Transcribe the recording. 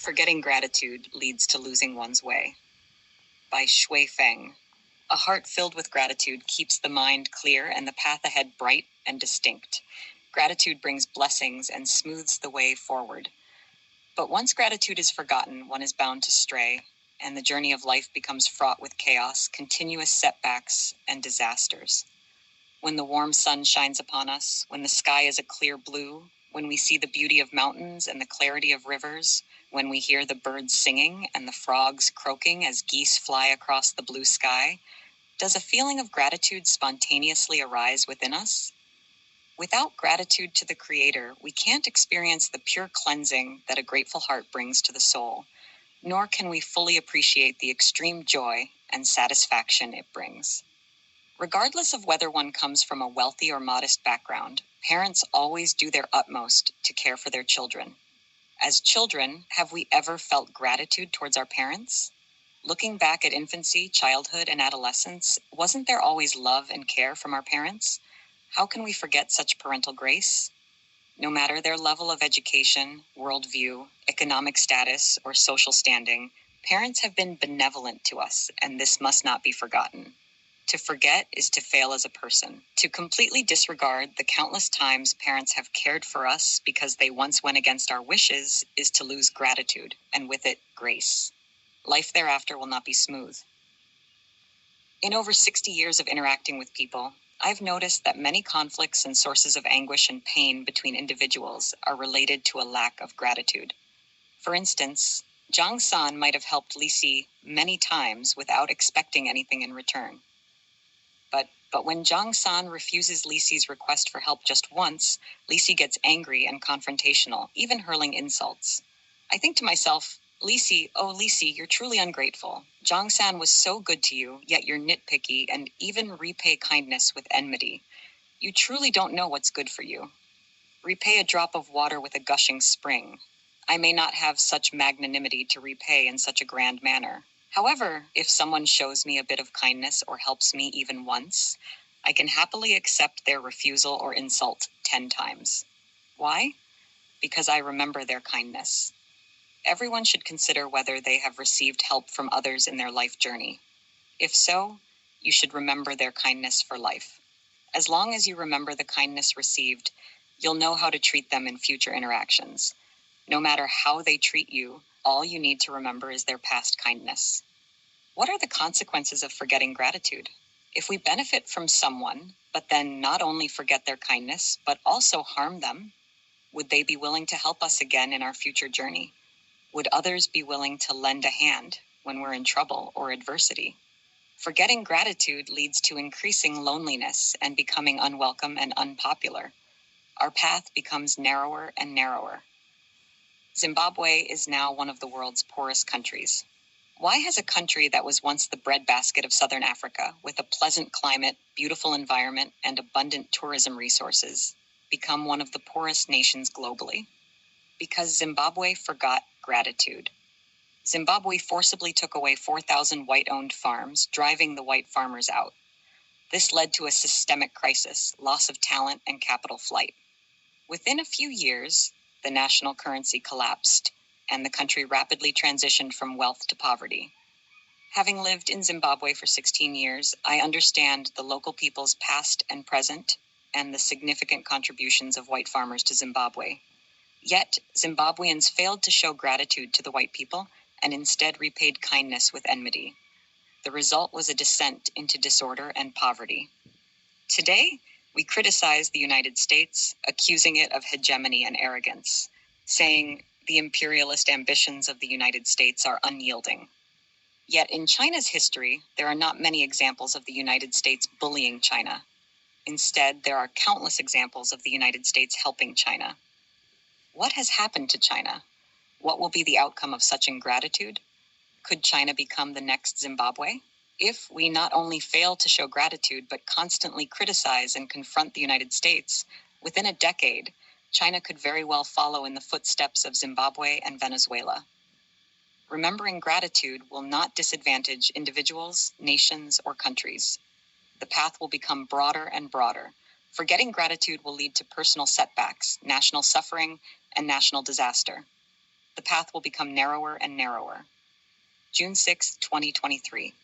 Forgetting gratitude leads to losing one's way. By Xuefeng. A heart filled with gratitude keeps the mind clear and the path ahead bright and distinct. Gratitude brings blessings and smooths the way forward. But once gratitude is forgotten, one is bound to stray, and the journey of life becomes fraught with chaos, continuous setbacks, and disasters. When the warm sun shines upon us, when the sky is a clear blue, when we see the beauty of mountains and the clarity of rivers, when we hear the birds singing and the frogs croaking as geese fly across the blue sky, does a feeling of gratitude spontaneously arise within us? Without gratitude to the Creator, we can't experience the pure cleansing that a grateful heart brings to the soul, nor can we fully appreciate the extreme joy and satisfaction it brings. Regardless of whether one comes from a wealthy or modest background, parents always do their utmost to care for their children. As children, have we ever felt gratitude towards our parents? Looking back at infancy, childhood, and adolescence, wasn't there always love and care from our parents? How can we forget such parental grace? No matter their level of education, worldview, economic status, or social standing, parents have been benevolent to us, and this must not be forgotten. To forget is to fail as a person. To completely disregard the countless times parents have cared for us because they once went against our wishes is to lose gratitude, and with it, grace. Life thereafter will not be smooth. In over 60 years of interacting with people, I've noticed that many conflicts and sources of anguish and pain between individuals are related to a lack of gratitude. For instance, Zhang San might have helped Lisi many times without expecting anything in return. But when Zhang San refuses Lisi's request for help just once, Lisi gets angry and confrontational, even hurling insults. I think to myself, Lisi, oh Lisi, you're truly ungrateful. Zhang San was so good to you, yet you're nitpicky and even repay kindness with enmity. You truly don't know what's good for you. Repay a drop of water with a gushing spring. I may not have such magnanimity to repay in such a grand manner. However, if someone shows me a bit of kindness or helps me even once, I can happily accept their refusal or insult 10 times. Why? Because I remember their kindness. Everyone should consider whether they have received help from others in their life journey. If so, you should remember their kindness for life. As long as you remember the kindness received, you'll know how to treat them in future interactions. No matter how they treat you, all you need to remember is their past kindness. What are the consequences of forgetting gratitude? If we benefit from someone, but then not only forget their kindness, but also harm them, would they be willing to help us again in our future journey? Would others be willing to lend a hand when we're in trouble or adversity? Forgetting gratitude leads to increasing loneliness and becoming unwelcome and unpopular. Our path becomes narrower and narrower. Zimbabwe is now one of the world's poorest countries. Why has a country that was once the breadbasket of Southern Africa, with a pleasant climate, beautiful environment, and abundant tourism resources, become one of the poorest nations globally? Because Zimbabwe forgot gratitude. Zimbabwe forcibly took away 4,000 white-owned farms, driving the white farmers out. This led to a systemic crisis, loss of talent, and capital flight. Within a few years, the national currency collapsed, and the country rapidly transitioned from wealth to poverty. Having lived in Zimbabwe for 16 years, I understand the local people's past and present, and the significant contributions of white farmers to Zimbabwe. Yet, Zimbabweans failed to show gratitude to the white people, and instead repaid kindness with enmity. The result was a descent into disorder and poverty. Today, we criticize the United States, accusing it of hegemony and arrogance, saying the imperialist ambitions of the United States are unyielding. Yet in China's history, there are not many examples of the United States bullying China. Instead, there are countless examples of the United States helping China. What has happened to China? What will be the outcome of such ingratitude? Could China become the next Zimbabwe? If we not only fail to show gratitude, but constantly criticize and confront the United States, within a decade, China could very well follow in the footsteps of Zimbabwe and Venezuela. Remembering gratitude will not disadvantage individuals, nations, or countries. The path will become broader and broader. Forgetting gratitude will lead to personal setbacks, national suffering, and national disaster. The path will become narrower and narrower. June 6, 2023.